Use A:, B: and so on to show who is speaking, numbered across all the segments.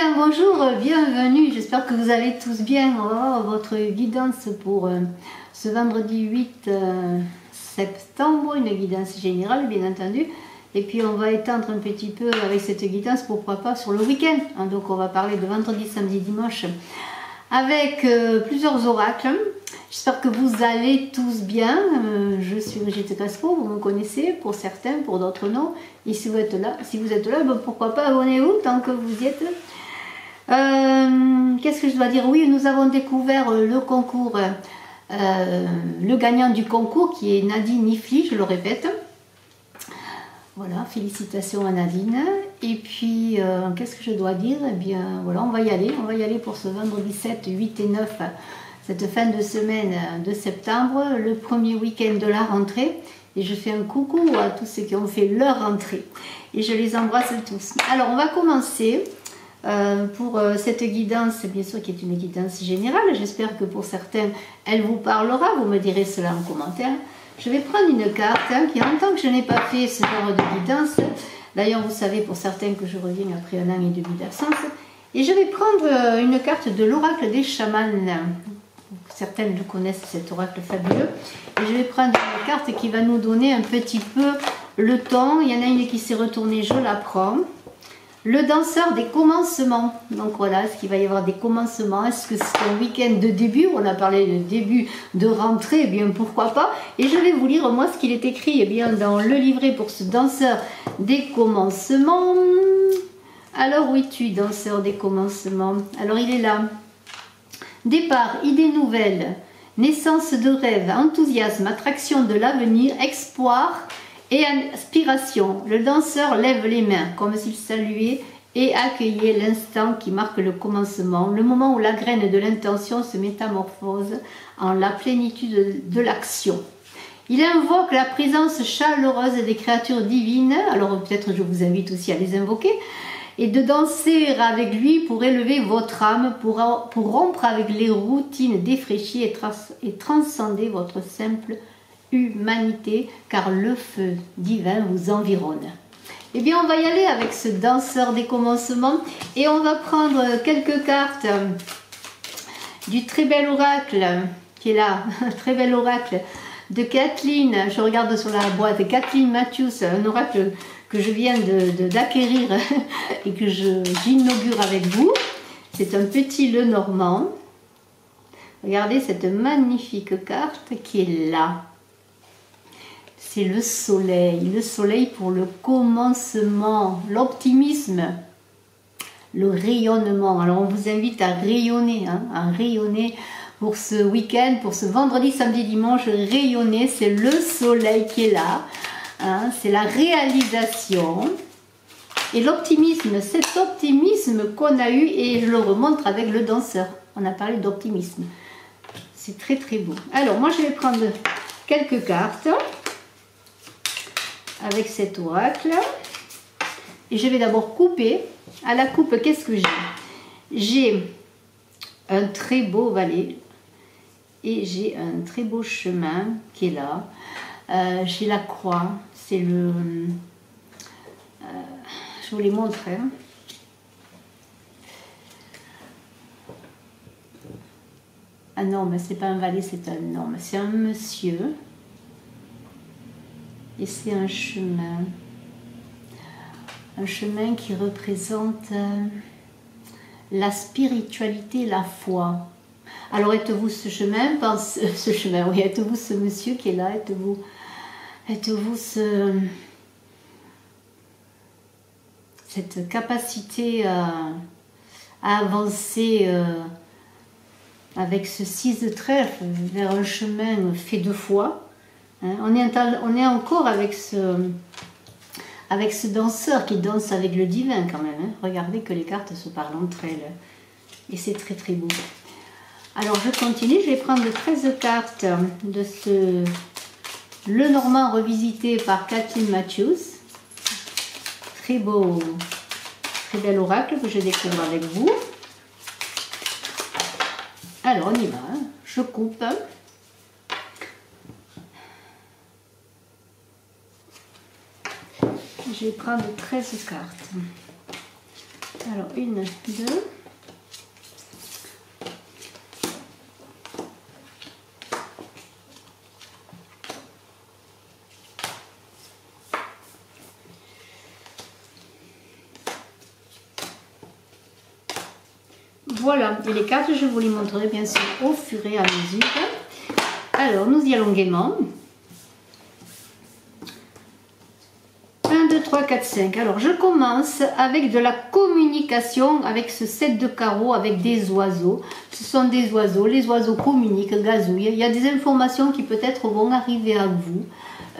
A: bien, bonjour, bienvenue, j'espère que vous allez tous bien. On va voir votre guidance pour ce vendredi 8 septembre, une guidance générale bien entendu. Et puis on va étendre un petit peu avec cette guidance, pourquoi pas, sur le week-end. Donc on va parler de vendredi, samedi, dimanche avec plusieurs oracles. J'espère que vous allez tous bien. Je suis Brigitte Caspo, vous me connaissez pour certains, pour d'autres non. Et si vous êtes là, ben pourquoi pas, abonnez-vous tant que vous y êtes. Qu'est-ce que je dois dire? Oui, nous avons découvert le concours, le gagnant du concours qui est Nadine Ifli, je le répète. Voilà, félicitations à Nadine. Et puis, qu'est-ce que je dois dire? Eh bien, voilà, on va y aller pour ce vendredi 7, 8 et 9, cette fin de semaine de septembre, le premier week-end de la rentrée. Et je fais un coucou à tous ceux qui ont fait leur rentrée. Et je les embrasse tous. Alors, on va commencer pour cette guidance, bien sûr, qui est une guidance générale. J'espère que pour certains, elle vous parlera. Vous me direz cela en commentaire. Je vais prendre une carte, qui a longtemps que je n'ai pas fait ce genre de guidance. D'ailleurs, vous savez pour certains que je reviens après 1 an et demi d'absence. Et je vais prendre une carte de l'oracle des chamans. Certaines le connaissent, cet oracle fabuleux. Et je vais prendre une carte qui va nous donner un petit peu le ton. Il y en a une qui s'est retournée, je la prends. Le danseur des commencements. Donc voilà, est-ce qu'il va y avoir des commencements? Est-ce que c'est un week-end de début? On a parlé de début de rentrée, eh bien pourquoi pas. Et je vais vous lire moi ce qu'il est écrit bien dans le livret pour ce danseur des commencements. Alors où es-tu, danseur des commencements? Alors il est là. Départ, idées nouvelles, naissance de rêves, enthousiasme, attraction de l'avenir, espoir et inspiration. Le danseur lève les mains comme s'il saluait et accueillait l'instant qui marque le commencement, le moment où la graine de l'intention se métamorphose en la plénitude de l'action. Il invoque la présence chaleureuse des créatures divines, alors peut-être je vous invite aussi à les invoquer, et de danser avec lui pour élever votre âme, pour rompre avec les routines défraîchies et transcender votre simple humanité, car le feu divin vous environne. Eh bien, on va y aller avec ce danseur des commencements et on va prendre quelques cartes du très bel oracle qui est là, très bel oracle de Kathleen. Je regarde sur la boîte, Kathleen Matthews, un oracle que je viens d'acquérir et que j'inaugure avec vous. C'est un petit Lenormand. Regardez cette magnifique carte qui est là. C'est le soleil pour le commencement, l'optimisme, le rayonnement. Alors on vous invite à rayonner pour ce week-end, pour ce vendredi, samedi, dimanche, rayonner, c'est le soleil qui est là, c'est la réalisation et l'optimisme, cet optimisme qu'on a eu et je le remontre avec le danseur. On a parlé d'optimisme, c'est très très beau. Alors moi je vais prendre quelques cartes avec cet oracle et je vais d'abord couper. À la coupe, qu'est-ce que j'ai? J'ai un très beau valet et j'ai un très beau chemin qui est là. J'ai la croix, c'est le... je vous les montre. Ah non, mais c'est pas un valet, c'est un homme, c'est un monsieur. Et c'est un chemin qui représente la spiritualité, la foi. Alors êtes-vous ce chemin, oui, êtes-vous ce monsieur qui est là, êtes-vous cette capacité à avancer avec ce 6 de trèfle vers un chemin fait de foi. On est encore avec ce danseur qui danse avec le divin quand même. Regardez que les cartes se parlent entre elles. Et c'est très très beau. Alors je continue, je vais prendre 13 cartes de ce Lenormand revisité par Kathleen Matthews. Très beau, très bel oracle que je découvre avec vous. Alors on y va, je coupe. Je vais prendre 13 cartes. Alors, 1, 2. Voilà, et les cartes, je vous les montrerai bien sûr au fur et à mesure. Alors, nous y allons gaiement. 1, 2, 3, 4, 5. Alors, je commence avec de la communication, avec ce 7 de carreaux, avec des oiseaux. Ce sont des oiseaux, les oiseaux communiquent, gazouillent. Il y a des informations qui peut-être vont arriver à vous.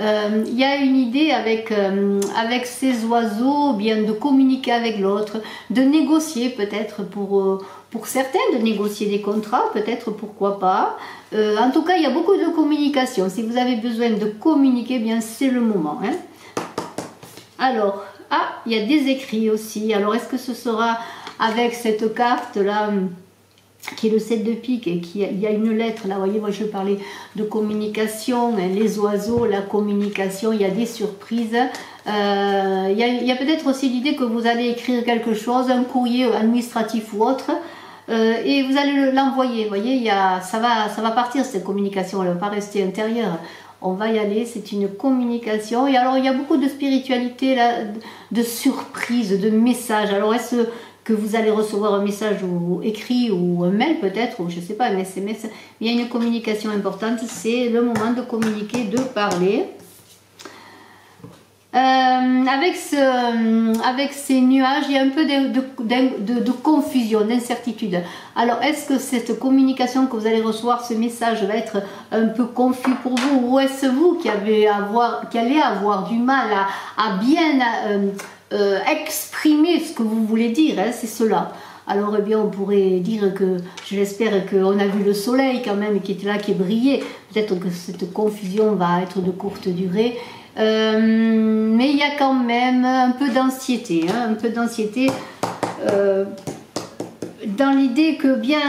A: Il y a une idée avec ces oiseaux, bien de communiquer avec l'autre, de négocier peut-être pour certains, de négocier des contrats, peut-être pourquoi pas. En tout cas, il y a beaucoup de communication. Si vous avez besoin de communiquer, bien c'est le moment. Hein. Alors, il y a des écrits aussi. Alors, est-ce que ce sera avec cette carte-là qui est le 7 de pique et il y a une lettre là, vous voyez, moi je parlais de communication, hein, les oiseaux, la communication, il y a des surprises, il y a peut-être aussi l'idée que vous allez écrire quelque chose, un courrier administratif ou autre, et vous allez l'envoyer, vous voyez, ça va partir cette communication, elle ne va pas rester intérieure. On va y aller, c'est une communication. Et alors, il y a beaucoup de spiritualité, là, de surprises, de messages. Alors, est-ce que vous allez recevoir un message ou écrit ou un mail peut-être, ou je ne sais pas, un SMS. Il y a une communication importante, c'est le moment de communiquer, de parler. Avec ces nuages, il y a un peu de confusion, d'incertitude. Alors, est-ce que cette communication que vous allez recevoir, ce message va être un peu confus pour vous, ou est-ce vous qui allez avoir du mal à bien exprimer ce que vous voulez dire, hein, c'est cela. Alors, eh bien, on pourrait dire que, je l'espère, qu'on a vu le soleil quand même, qui était là, qui brillait. Peut-être que cette confusion va être de courte durée. Mais il y a quand même un peu d'anxiété, hein, un peu d'anxiété dans l'idée que bien,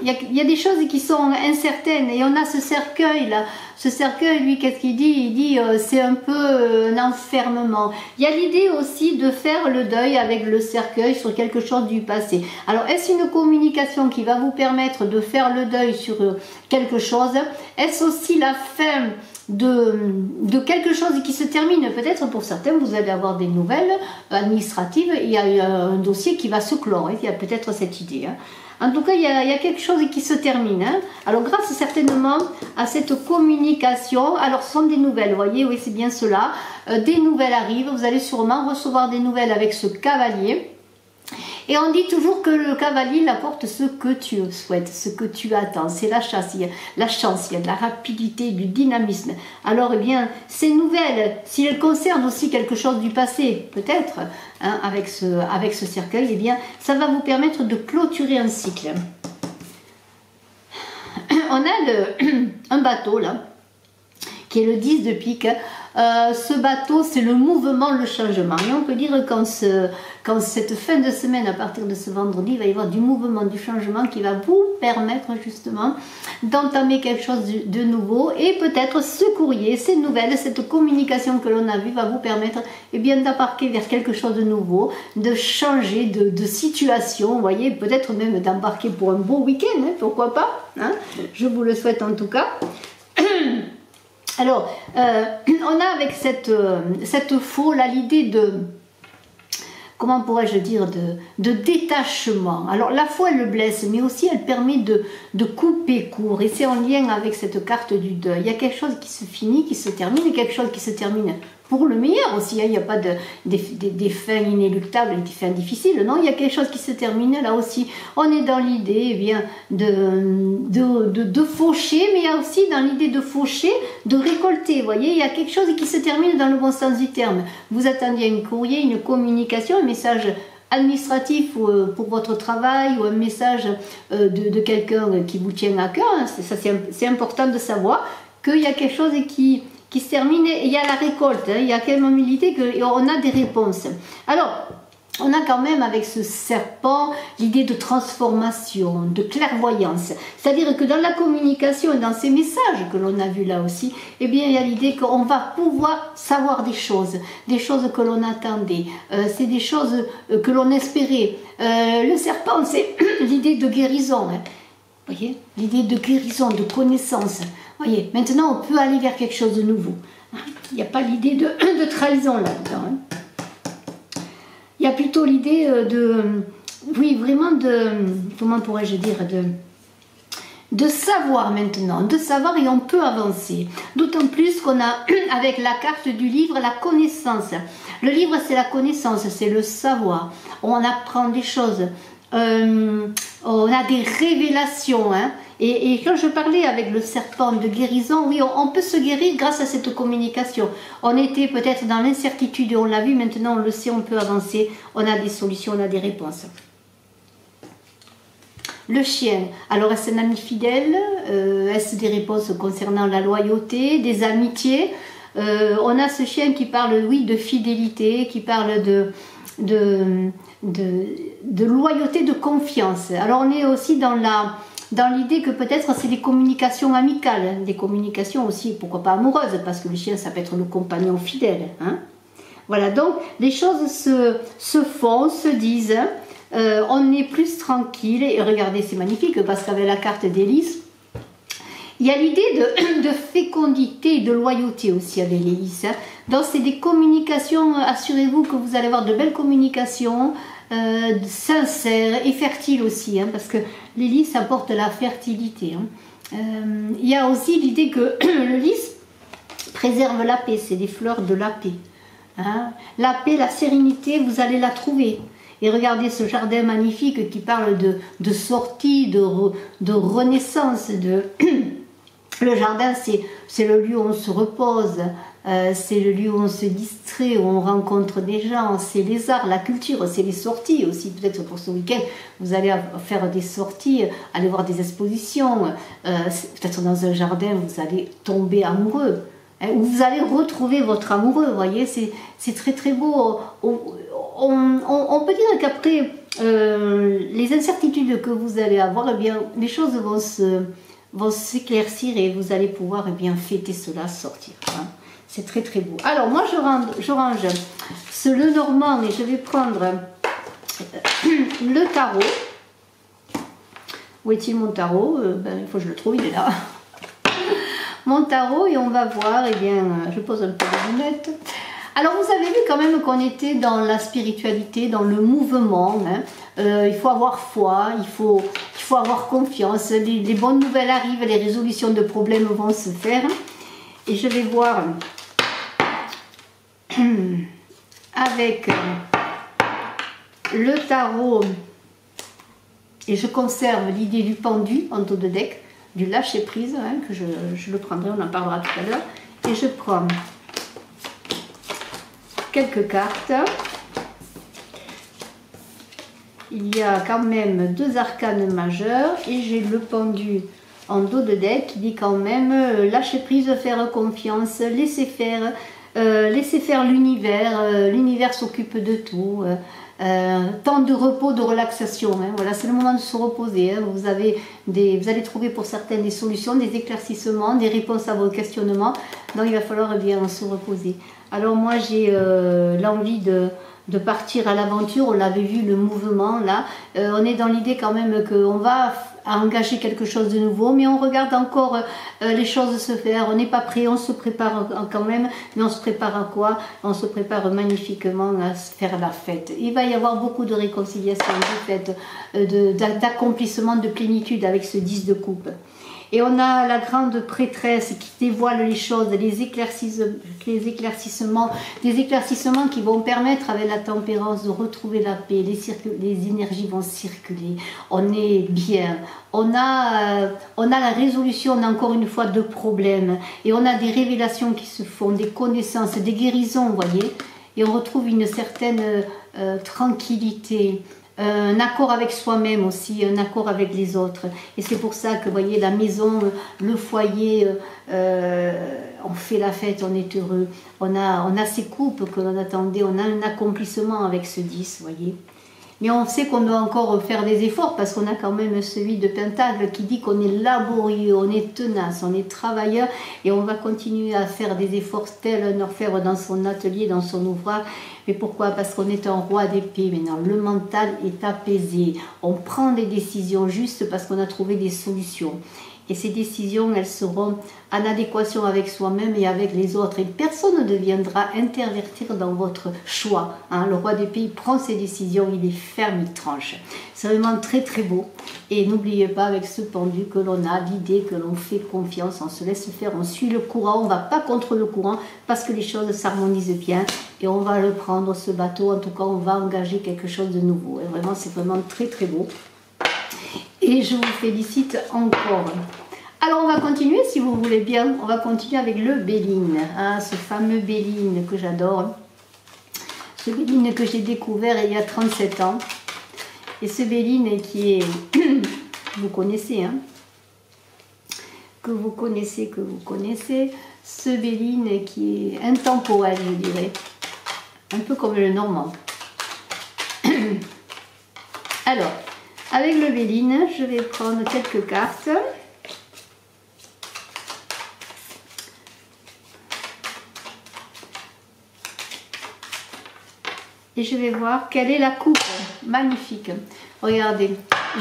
A: il y a des choses qui sont incertaines et on a ce cercueil là. Ce cercueil, lui, qu'est-ce qu'il dit? Il dit c'est un peu un enfermement. Il y a l'idée aussi de faire le deuil avec le cercueil sur quelque chose du passé. Alors, est-ce une communication qui va vous permettre de faire le deuil sur quelque chose? Est-ce aussi la fin de quelque chose qui se termine? Peut-être pour certains, vous allez avoir des nouvelles administratives. Il y a un dossier qui va se clore. Il y a peut-être cette idée. Hein. En tout cas, il y a quelque chose qui se termine. Hein. Alors, grâce certainement à cette communication, alors ce sont des nouvelles, vous voyez, oui, c'est bien cela. Des nouvelles arrivent, vous allez sûrement recevoir des nouvelles avec ce cavalier. Et on dit toujours que le cavalier il apporte ce que tu souhaites, ce que tu attends. C'est la chance, il y a de la rapidité, du dynamisme. Alors, eh bien, ces nouvelles, si elles concernent aussi quelque chose du passé, peut-être, hein, avec ce cercueil, eh bien, ça va vous permettre de clôturer un cycle. On a un bateau, là, qui est le 10 de pique. Ce bateau, c'est le mouvement, le changement. Et on peut dire qu'en cette fin de semaine, à partir de ce vendredi, il va y avoir du mouvement, du changement qui va vous permettre justement d'entamer quelque chose de nouveau. Et peut-être ce courrier, ces nouvelles, cette communication que l'on a vue va vous permettre eh bien, d'embarquer vers quelque chose de nouveau, de changer de situation. Vous voyez, peut-être même d'embarquer pour un beau week-end, hein, pourquoi pas, hein, je vous le souhaite en tout cas. Alors, on a avec cette faux là l'idée de, comment pourrais-je dire, de détachement. Alors la faux elle le blesse, mais aussi elle permet de couper court, et c'est en lien avec cette carte du deuil. Il y a quelque chose qui se finit, qui se termine, et quelque chose qui se termine pour le meilleur aussi. Il n'y a pas des fins inéluctables, des fins difficiles, non, il y a quelque chose qui se termine là aussi. On est dans l'idée eh bien de faucher, mais il y a aussi dans l'idée de faucher, de récolter. Vous voyez, il y a quelque chose qui se termine dans le bon sens du terme. Vous attendiez un courrier, une communication, un message administratif pour votre travail, ou un message de quelqu'un qui vous tient à cœur. C'est important de savoir qu'il y a quelque chose qui se termine, et il y a la récolte, hein, il y a quand même l'idée qu'on a des réponses. Alors, on a quand même avec ce serpent l'idée de transformation, de clairvoyance. C'est-à-dire que dans la communication et dans ces messages que l'on a vus là aussi, eh bien il y a l'idée qu'on va pouvoir savoir des choses que l'on attendait, c'est des choses que l'on espérait. Le serpent, c'est l'idée de guérison, hein. Vous voyez, l'idée de guérison, de connaissance. Vous voyez, maintenant on peut aller vers quelque chose de nouveau. Hein. Il n'y a pas l'idée de trahison là-dedans. Hein. Il y a plutôt l'idée oui, vraiment comment pourrais-je dire, de savoir maintenant, de savoir et on peut avancer. D'autant plus qu'on a, avec la carte du livre, la connaissance. Le livre, c'est la connaissance, c'est le savoir. On apprend des choses, on a des révélations, hein. Et quand je parlais avec le serpent de guérison, oui, on peut se guérir grâce à cette communication. On était peut-être dans l'incertitude et on l'a vu, maintenant on le sait, on peut avancer, on a des solutions, on a des réponses. Le chien, alors est-ce un ami fidèle? Est-ce des réponses concernant la loyauté, des amitiés? On a ce chien qui parle, oui, de fidélité, qui parle de loyauté, de confiance. Alors on est aussi dans l'idée que peut-être c'est des communications amicales, des communications aussi, pourquoi pas amoureuses, parce que le chien, ça peut être le compagnon fidèle. Hein. Voilà, donc les choses se font, se disent, on est plus tranquille, et regardez, c'est magnifique, parce qu'avec la carte d'hélice, il y a l'idée de fécondité et de loyauté aussi avec l'hélice. Hein. Donc c'est des communications, assurez-vous que vous allez avoir de belles communications, sincères et fertiles aussi, hein, parce que l'hélice apporte la fertilité. Hein. Il y a aussi l'idée que le lys préserve la paix, c'est des fleurs de la paix. Hein. La paix, la sérénité, vous allez la trouver. Et regardez ce jardin magnifique qui parle de sortie, de renaissance. Le jardin, c'est le lieu où on se repose, c'est le lieu où on se distrait, où on rencontre des gens, c'est les arts, la culture, c'est les sorties aussi. Peut-être pour ce week-end, vous allez faire des sorties, aller voir des expositions. Peut-être dans un jardin, vous allez tomber amoureux. Hein, où vous allez retrouver votre amoureux, vous voyez, c'est très très beau. On peut dire qu'après les incertitudes que vous allez avoir, eh bien, les choses vont s'éclaircir et vous allez pouvoir, eh bien, fêter cela, sortir. Hein. C'est très très beau. Alors moi je range le Normand et je vais prendre le tarot. Où est-il mon tarot? Il faut que je le trouve, il est là. Mon tarot et on va voir, eh bien, je pose un peu de lunettes. Alors vous avez vu quand même qu'on était dans la spiritualité, dans le mouvement. Hein. Il faut avoir foi, il faut avoir confiance. Les bonnes nouvelles arrivent, les résolutions de problèmes vont se faire. Et je vais voir avec le tarot et je conserve l'idée du pendu en dos de deck, du lâcher prise, hein, que je le prendrai, on en parlera tout à l'heure. Et je prends quelques cartes. Il y a quand même 2 arcanes majeurs et j'ai le pendu en dos de deck qui dit quand même lâcher prise, faire confiance, laisser faire l'univers, l'univers s'occupe de tout. Temps de repos, de relaxation, hein. Voilà, c'est le moment de se reposer. Hein. Vous allez trouver pour certaines des solutions, des éclaircissements, des réponses à vos questionnements. Donc il va falloir bien se reposer. Alors moi j'ai l'envie de partir à l'aventure. On l'avait vu, le mouvement là. On est dans l'idée quand même qu'on va engager quelque chose de nouveau, mais on regarde encore les choses se faire. On n'est pas prêt, on se prépare quand même, mais on se prépare à quoi? On se prépare magnifiquement à faire la fête. Il va y avoir beaucoup de réconciliation, de fête, d'accomplissement, de plénitude avec ce 10 de coupe. Et on a la grande prêtresse qui dévoile les choses, les éclaircissements qui vont permettre avec la tempérance de retrouver la paix, les énergies vont circuler, on est bien, on a la résolution, on a encore une fois de problèmes, et on a des révélations qui se font, des connaissances, des guérisons, vous voyez, et on retrouve une certaine tranquillité, un accord avec soi-même aussi, un accord avec les autres. Et c'est pour ça que, vous voyez, la maison, le foyer, on fait la fête, on est heureux. On a ces coupes que l'on attendait, on a un accomplissement avec ce 10, vous voyez. Mais on sait qu'on doit encore faire des efforts parce qu'on a quand même celui de Pentacle qui dit qu'on est laborieux, on est tenace, on est travailleur et on va continuer à faire des efforts tel un orfèvre dans son atelier, dans son ouvrage. Mais pourquoi? Parce qu'on est un roi d'épée maintenant. Le mental est apaisé. On prend des décisions justes parce qu'on a trouvé des solutions. Et ces décisions, elles seront en adéquation avec soi-même et avec les autres. Et personne ne viendra intervertir dans votre choix. Hein. Le roi d'épée, il prend ses décisions, il est ferme, il tranche. C'est vraiment très très beau. Et n'oubliez pas avec ce pendu que l'on a l'idée que l'on fait confiance, on se laisse faire, on suit le courant, on ne va pas contre le courant parce que les choses s'harmonisent bien. Et on va le prendre, ce bateau, en tout cas on va engager quelque chose de nouveau. Et vraiment, c'est vraiment très très beau. Et je vous félicite encore. Alors on va continuer si vous voulez bien. On va continuer avec le Béline. Hein, ce fameux Béline que j'adore. Ce Béline que j'ai découvert il y a 37 ans. Et ce Béline qui est... vous connaissez, hein, que vous connaissez. Ce Béline qui est intemporel, je dirais. Un peu comme le Normand. Alors... avec le Béline, je vais prendre quelques cartes. Et je vais voir quelle est la coupe. Magnifique. Regardez,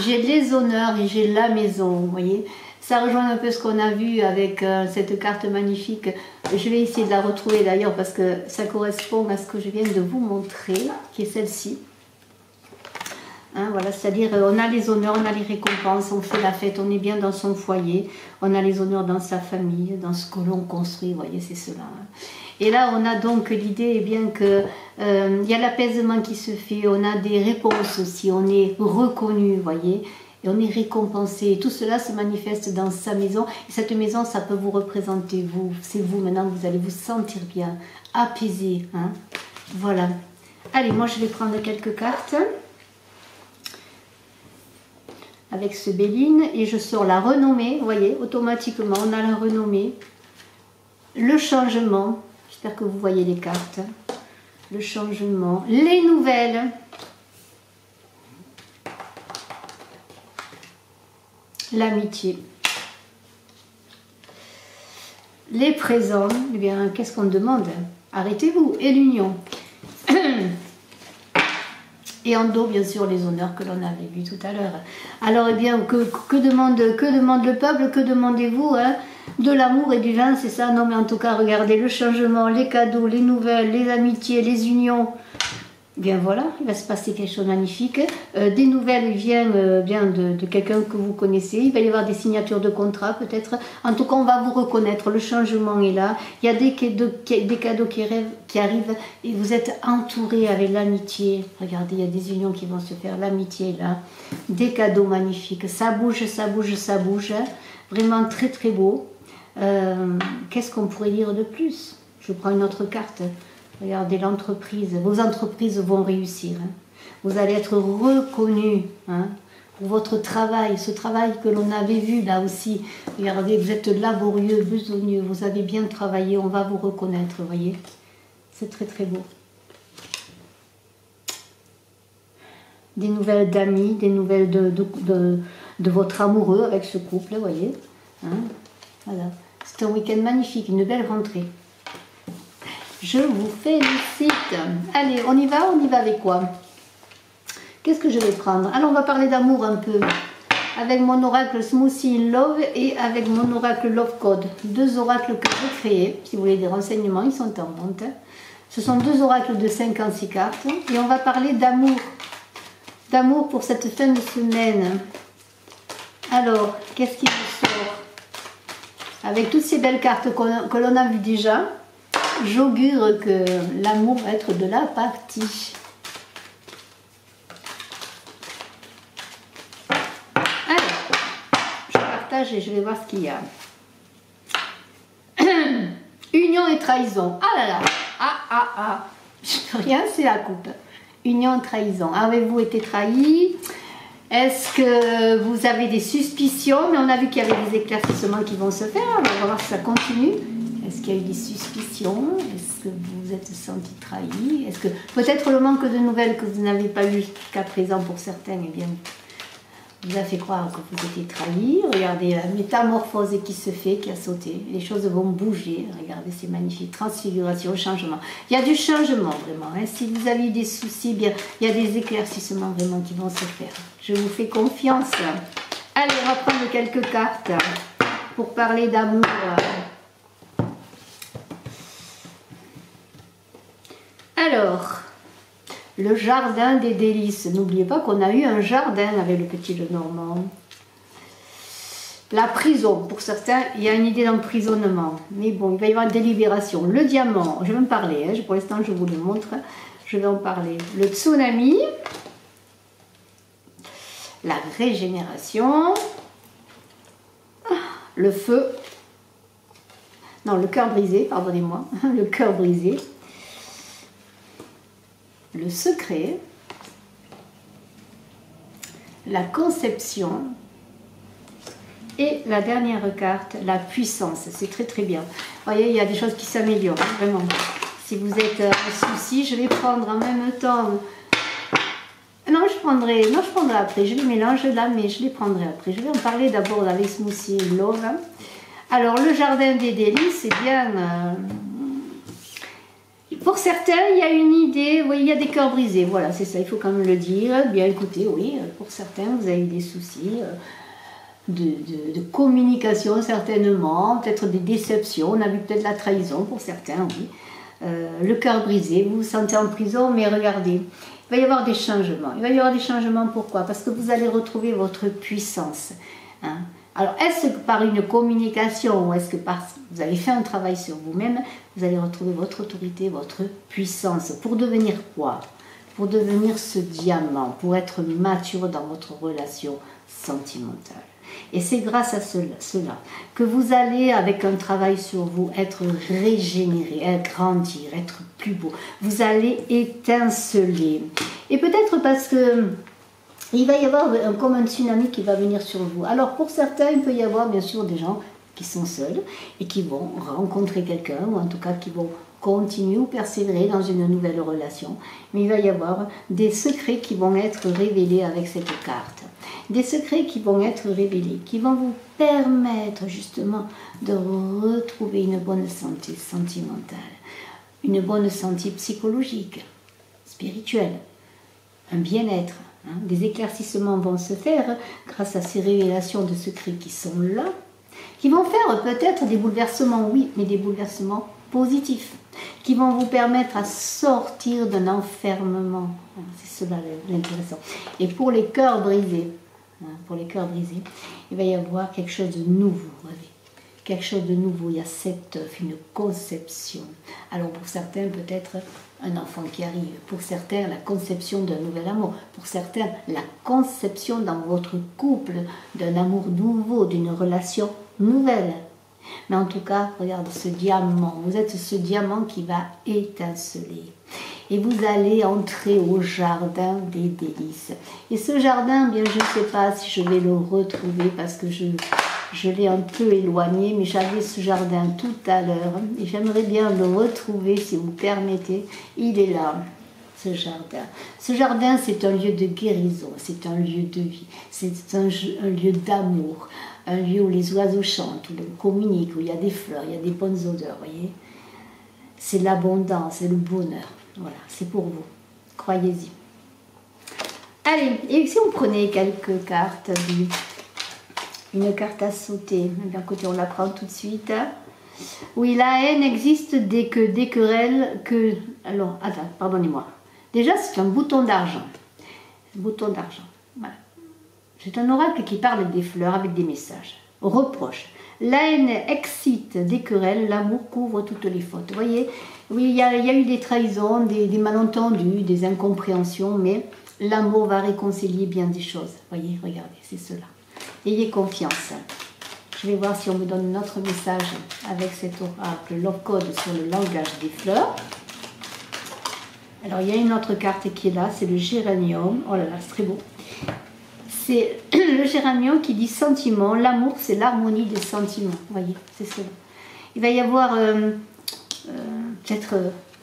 A: j'ai les honneurs et j'ai la maison, vous voyez. Ça rejoint un peu ce qu'on a vu avec cette carte magnifique. Je vais essayer de la retrouver d'ailleurs parce que ça correspond à ce que je viens de vous montrer, qui est celle-ci. Hein, voilà, c'est-à-dire on a les honneurs, on a les récompenses, on fait la fête, on est bien dans son foyer, on a les honneurs dans sa famille, dans ce que l'on construit, vous voyez, c'est cela. Hein. Et là, on a donc l'idée, eh bien que il y a l'apaisement qui se fait, on a des réponses aussi, on est reconnu, vous voyez, et on est récompensé. Et tout cela se manifeste dans sa maison. Et cette maison, ça peut vous représenter, vous. C'est vous, maintenant, vous allez vous sentir bien, apaisé. Hein. Voilà. Allez, moi, je vais prendre quelques cartes. Avec ce Béline, et je sors la renommée, vous voyez, automatiquement, on a la renommée. Le changement, j'espère que vous voyez les cartes. Le changement, les nouvelles. L'amitié. Les présents, eh bien, qu'est-ce qu'on demande? Arrêtez-vous, et l'union. Et en dos, bien sûr, les honneurs que l'on avait vus tout à l'heure. Alors, eh bien, que demande le peuple? Que demandez-vous, hein? De l'amour et du vin, c'est ça? Non, mais en tout cas, regardez, le changement, les cadeaux, les nouvelles, les amitiés, les unions. Bien voilà, il va se passer quelque chose de magnifique. Des nouvelles viennent bien de quelqu'un que vous connaissez. Il va y avoir des signatures de contrat peut-être. En tout cas, on va vous reconnaître. Le changement est là. Il y a des cadeaux qui arrivent et vous êtes entouré avec l'amitié. Regardez, il y a des unions qui vont se faire. L'amitié est là. Des cadeaux magnifiques. Ça bouge, ça bouge, ça bouge. Vraiment très très beau. Qu'est-ce qu'on pourrait dire de plus? Je prends une autre carte. Regardez l'entreprise, vos entreprises vont réussir. Hein. Vous allez être reconnus hein, pour votre travail, ce travail que l'on avait vu là aussi. Regardez, vous êtes laborieux, besogneux, vous avez bien travaillé, on va vous reconnaître, vous voyez. C'est très très beau. Des nouvelles d'amis, des nouvelles de votre amoureux avec ce couple, vous voyez. Hein. Voilà. C'est un week-end magnifique, une belle rentrée. Je vous félicite. Allez, on y va avec quoi? Qu'est-ce que je vais prendre? Alors, on va parler d'amour un peu. Avec mon oracle Smoothie in Love et avec mon oracle Love Code. Deux oracles que j'ai créés. Si vous voulez des renseignements, ils sont en vente. Ce sont deux oracles de 56 cartes. Et on va parler d'amour. D'amour pour cette fin de semaine. Alors, qu'est-ce qui nous sort? Avec toutes ces belles cartes que l'on a vues déjà, j'augure que l'amour va être de la partie. Alors, je partage et je vais voir ce qu'il y a. Union et trahison. Ah là là. Ah. Je peux rien, c'est la coupe. Union, trahison. Avez-vous été trahi? Est-ce que vous avez des suspicions? Mais on a vu qu'il y avait des éclaircissements qui vont se faire. On va voir si ça continue. Est-ce qu'il y a eu des suspicions? Est-ce que vous vous êtes senti trahi? Est-ce que peut-être le manque de nouvelles que vous n'avez pas eu jusqu'à présent pour certains, eh bien, vous a fait croire que vous étiez trahi. Regardez la métamorphose qui se fait, qui a sauté. Les choses vont bouger. Regardez, c'est magnifique. Transfiguration, changement. Il y a du changement vraiment. Hein. Si vous avez des soucis, bien, il y a des éclaircissements vraiment qui vont se faire. Je vous fais confiance. Allez, on va prendre quelques cartes pour parler d'amour. Alors, le jardin des délices. N'oubliez pas qu'on a eu un jardin avec le petit Lenormand. La prison, pour certains, il y a une idée d'emprisonnement. Mais bon, il va y avoir une délibération. Le diamant, je vais en parler. Hein, pour l'instant, je vous le montre. Je vais en parler. Le tsunami. La régénération. Le feu. Non, le cœur brisé, pardonnez-moi. Le cœur brisé. Le secret, la conception et la dernière carte, la puissance. C'est très très bien. Vous voyez, il y a des choses qui s'améliorent, vraiment. Si vous êtes en souci, je vais prendre en même temps... Non, je prendrai après. Je les mélange là, mais je les prendrai après. Je vais en parler d'abord avec Smoothie Love. Alors, le jardin des délices, c'est bien... Pour certains, il y a une idée, oui, il y a des cœurs brisés, voilà, c'est ça, il faut quand même le dire. Bien écoutez, oui, pour certains, vous avez des soucis de communication, certainement, peut-être des déceptions, on a vu peut-être la trahison pour certains, oui. Le cœur brisé, vous vous sentez en prison, mais regardez, il va y avoir des changements. Il va y avoir des changements, pourquoi? Parce que vous allez retrouver votre puissance. Hein. Alors, est-ce que par une communication ou est-ce que vous avez fait un travail sur vous-même, vous allez retrouver votre autorité, votre puissance. Pour devenir quoi? Pour devenir ce diamant, pour être mature dans votre relation sentimentale. Et c'est grâce à cela que vous allez, avec un travail sur vous, être régénéré, grandir, être plus beau. Vous allez étinceler. Et peut-être parce que il va y avoir comme un tsunami qui va venir sur vous. Alors pour certains, il peut y avoir bien sûr des gens qui sont seuls et qui vont rencontrer quelqu'un, ou en tout cas qui vont continuer ou persévérer dans une nouvelle relation. Mais il va y avoir des secrets qui vont être révélés avec cette carte. Des secrets qui vont être révélés, qui vont vous permettre justement de retrouver une bonne santé sentimentale, une bonne santé psychologique, spirituelle, un bien-être. Des éclaircissements vont se faire grâce à ces révélations de secrets qui sont là, qui vont faire peut-être des bouleversements, oui, mais des bouleversements positifs, qui vont vous permettre à sortir d'un enfermement. C'est cela l'intéressant. Et pour les cœurs brisés, il va y avoir quelque chose de nouveau. Quelque chose de nouveau, il y a cet œuf, une conception. Alors pour certains, peut-être un enfant qui arrive. Pour certains, la conception d'un nouvel amour. Pour certains, la conception dans votre couple d'un amour nouveau, d'une relation nouvelle. Mais en tout cas, regardez ce diamant. Vous êtes ce diamant qui va étinceler. Et vous allez entrer au jardin des délices. Et ce jardin, bien, je ne sais pas si je vais le retrouver parce que je l'ai un peu éloigné, mais j'avais ce jardin tout à l'heure et j'aimerais bien le retrouver si vous permettez. Il est là, ce jardin. Ce jardin, c'est un lieu de guérison, c'est un lieu de vie, c'est un lieu d'amour, un lieu où les oiseaux chantent, où on communique, où il y a des fleurs, il y a des bonnes odeurs, voyez. C'est l'abondance, c'est le bonheur. Voilà, c'est pour vous. Croyez-y. Allez, et si on prenait quelques cartes du... Une carte à sauter. D'un côté, on la prend tout de suite. Oui, la haine existe dès que des querelles que... Alors, attends, pardonnez-moi. Déjà, c'est un bouton d'argent. Bouton d'argent. Voilà. C'est un oracle qui parle des fleurs avec des messages. Reproche. La haine excite des querelles, l'amour couvre toutes les fautes. Vous voyez, oui, il y a eu des trahisons, des malentendus, des incompréhensions, mais l'amour va réconcilier bien des choses. Vous voyez, regardez, c'est cela. Ayez confiance. Je vais voir si on me donne notre message avec cet oracle Love Code sur le langage des fleurs. Alors il y a une autre carte qui est là, c'est le géranium. Oh là là, c'est très beau. C'est le géranium qui dit sentiment. L'amour, c'est l'harmonie des sentiments. Vous voyez, c'est cela. Il va y avoir peut-être,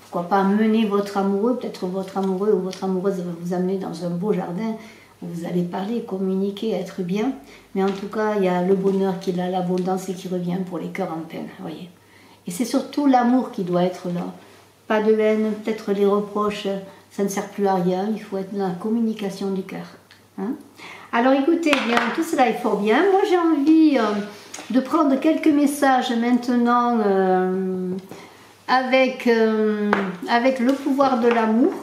A: pourquoi pas, mener votre amoureux. Peut-être votre amoureux ou votre amoureuse va vous amener dans un beau jardin où vous allez parler, communiquer, être bien. Mais en tout cas, il y a le bonheur qui est là, l'abondance et qui revient pour les cœurs en peine. Vous voyez. Et c'est surtout l'amour qui doit être là. Pas de haine, peut-être les reproches, ça ne sert plus à rien. Il faut être dans la communication du cœur. Hein? Alors écoutez, bien, tout cela est fort bien. Moi j'ai envie de prendre quelques messages maintenant avec le pouvoir de l'amour,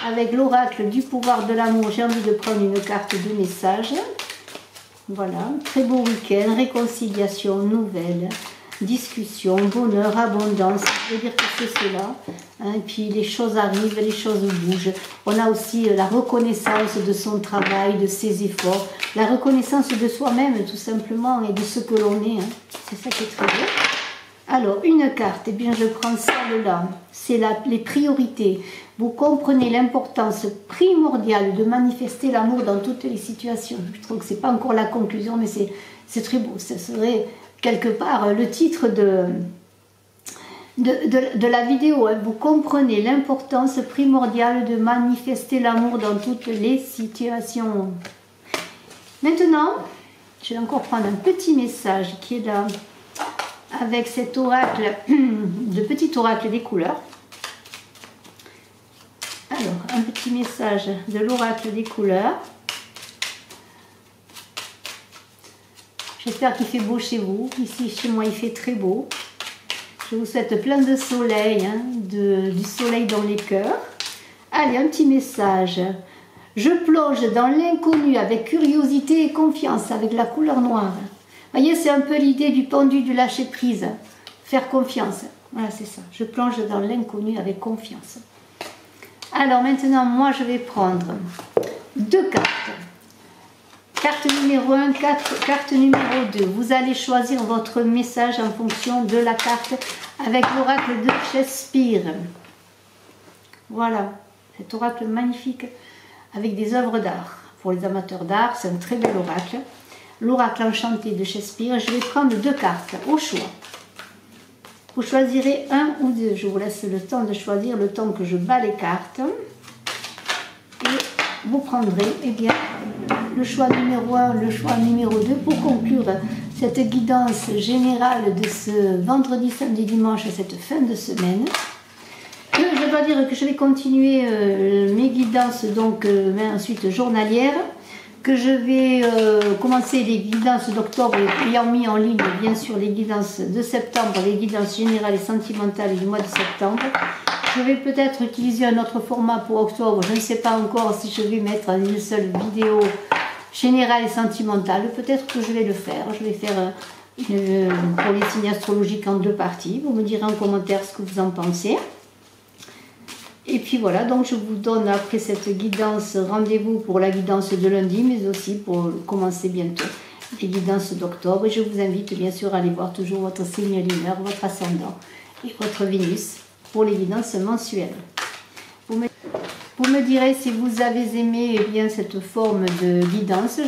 A: avec l'oracle du pouvoir de l'amour. J'ai envie de prendre une carte de message. Voilà, très beau week-end, réconciliation, nouvelle, discussion, bonheur, abondance. Je veux dire que c'est cela. Hein, et puis les choses arrivent, les choses bougent. On a aussi la reconnaissance de son travail, de ses efforts, la reconnaissance de soi-même tout simplement et de ce que l'on est. Hein. C'est ça qui est très beau. Alors, une carte, eh bien je prends celle-là. C'est les priorités. Vous comprenez l'importance primordiale de manifester l'amour dans toutes les situations. Je trouve que ce n'est pas encore la conclusion, mais c'est très beau. Ce serait quelque part le titre de la vidéo. Hein. Vous comprenez l'importance primordiale de manifester l'amour dans toutes les situations. Maintenant, je vais encore prendre un petit message qui est là avec cet oracle, le petit oracle des couleurs. Alors, un petit message de l'oracle des couleurs. J'espère qu'il fait beau chez vous. Ici, chez moi, il fait très beau. Je vous souhaite plein de soleil, hein, du soleil dans les cœurs. Allez, un petit message. Je plonge dans l'inconnu avec curiosité et confiance, avec la couleur noire. Vous voyez, c'est un peu l'idée du pendu du lâcher-prise. Faire confiance. Voilà, c'est ça. Je plonge dans l'inconnu avec confiance. Alors maintenant, moi, je vais prendre deux cartes. Carte numéro 1, carte numéro 2. Vous allez choisir votre message en fonction de la carte avec l'oracle de Shakespeare. Voilà, cet oracle magnifique avec des œuvres d'art. Pour les amateurs d'art, c'est un très bel oracle. L'oracle enchanté de Shakespeare. Je vais prendre deux cartes au choix. Vous choisirez un ou deux. Je vous laisse le temps de choisir, le temps que je bats les cartes. Et vous prendrez, eh bien, le choix numéro 1, le choix numéro 2 pour conclure cette guidance générale de ce vendredi, samedi, dimanche, cette fin de semaine. Je dois dire que je vais continuer mes guidances, donc ensuite journalières, que je vais commencer les guidances d'octobre, ayant mis en ligne bien sûr les guidances de septembre, les guidances générales et sentimentales du mois de septembre. Je vais peut-être utiliser un autre format pour octobre, je ne sais pas encore si je vais mettre une seule vidéo générale et sentimentale, peut-être que je vais le faire. Je vais faire pour les signes astrologiques en deux parties, vous me direz en commentaire ce que vous en pensez. Et puis voilà, donc je vous donne après cette guidance rendez-vous pour la guidance de lundi, mais aussi pour commencer bientôt les guidances d'octobre. Et je vous invite bien sûr à aller voir toujours votre signe lunaire, votre ascendant et votre Vénus pour les guidances mensuelles. Vous me direz si vous avez aimé eh bien, cette forme de guidance.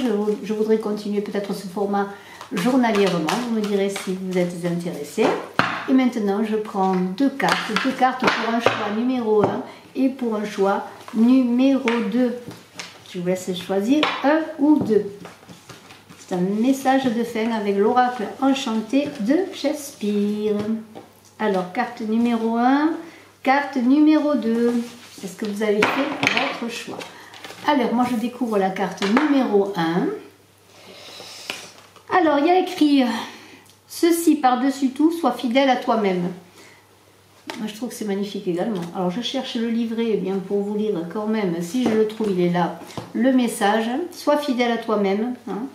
A: Je voudrais continuer peut-être ce format journalièrement. Vous me direz si vous êtes intéressé. Et maintenant, je prends deux cartes pour un choix numéro 1 et pour un choix numéro 2. Je vous laisse choisir un ou deux. C'est un message de fin avec l'oracle enchanté de Shakespeare. Alors, carte numéro 1, carte numéro 2. Est-ce que vous avez fait votre choix? Alors, moi, je découvre la carte numéro 1. Alors, il y a écrit... Ceci par-dessus tout, sois fidèle à toi-même. Moi, je trouve que c'est magnifique également. Alors, je cherche le livret eh bien, pour vous lire quand même. Si je le trouve, il est là. Le message, sois fidèle à toi-même. Hein.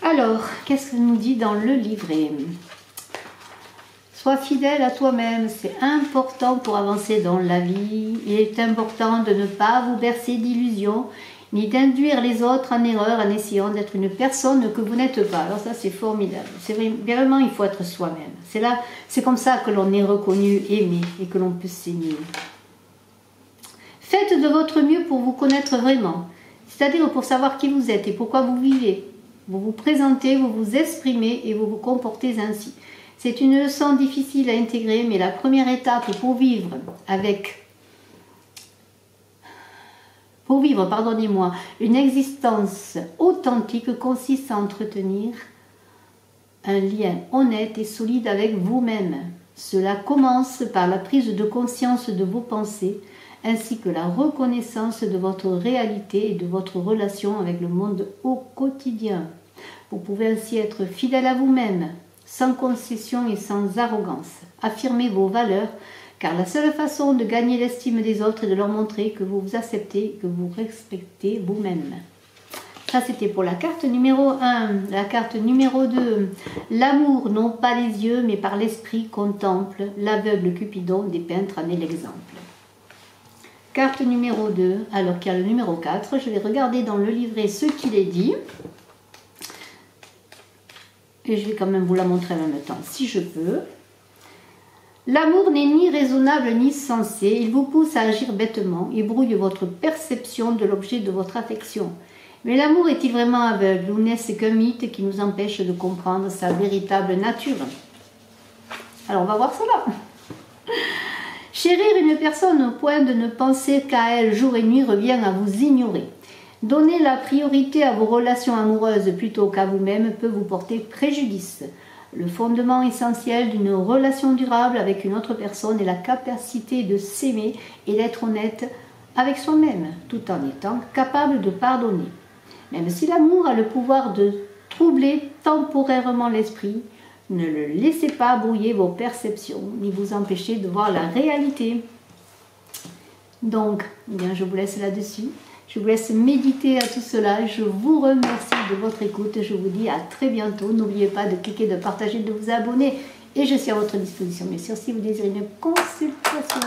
A: Alors, qu'est-ce que nous dit dans le livret? Sois fidèle à toi-même. C'est important pour avancer dans la vie. Il est important de ne pas vous bercer d'illusions. ni d'induire les autres en erreur en essayant d'être une personne que vous n'êtes pas. Alors ça, c'est formidable. C'est vraiment, il faut être soi-même. C'est comme ça que l'on est reconnu, aimé et que l'on peut s'aimer. Faites de votre mieux pour vous connaître vraiment, c'est-à-dire pour savoir qui vous êtes et pourquoi vous vivez. Vous vous présentez, vous vous exprimez et vous vous comportez ainsi. C'est une leçon difficile à intégrer, mais la première étape pour vivre une existence authentique consiste à entretenir un lien honnête et solide avec vous-même. Cela commence par la prise de conscience de vos pensées, ainsi que la reconnaissance de votre réalité et de votre relation avec le monde au quotidien. Vous pouvez ainsi être fidèle à vous-même, sans concession et sans arrogance. Affirmez vos valeurs, car la seule façon de gagner l'estime des autres est de leur montrer que vous vous acceptez, que vous respectez vous-même. Ça, c'était pour la carte numéro 1. La carte numéro 2. L'amour, non pas les yeux, mais par l'esprit, contemple. L'aveugle Cupidon des peintres en est l'exemple. Carte numéro 2. Alors qu'il y a le numéro 4, je vais regarder dans le livret ce qu'il est dit. Et je vais quand même vous la montrer en même temps, si je peux. L'amour n'est ni raisonnable ni sensé, il vous pousse à agir bêtement, il brouille votre perception de l'objet de votre affection. Mais l'amour est-il vraiment aveugle ou n'est-ce qu'un mythe qui nous empêche de comprendre sa véritable nature? Alors on va voir cela. Chérir une personne au point de ne penser qu'à elle jour et nuit revient à vous ignorer. Donner la priorité à vos relations amoureuses plutôt qu'à vous-même peut vous porter préjudice. Le fondement essentiel d'une relation durable avec une autre personne est la capacité de s'aimer et d'être honnête avec soi-même, tout en étant capable de pardonner. Même si l'amour a le pouvoir de troubler temporairement l'esprit, ne le laissez pas brouiller vos perceptions, ni vous empêcher de voir la réalité. Donc, bien, je vous laisse là-dessus. Je vous laisse méditer à tout cela. Je vous remercie de votre écoute. Je vous dis à très bientôt. N'oubliez pas de cliquer, de partager, de vous abonner. Et je suis à votre disposition, bien sûr, si vous désirez une consultation.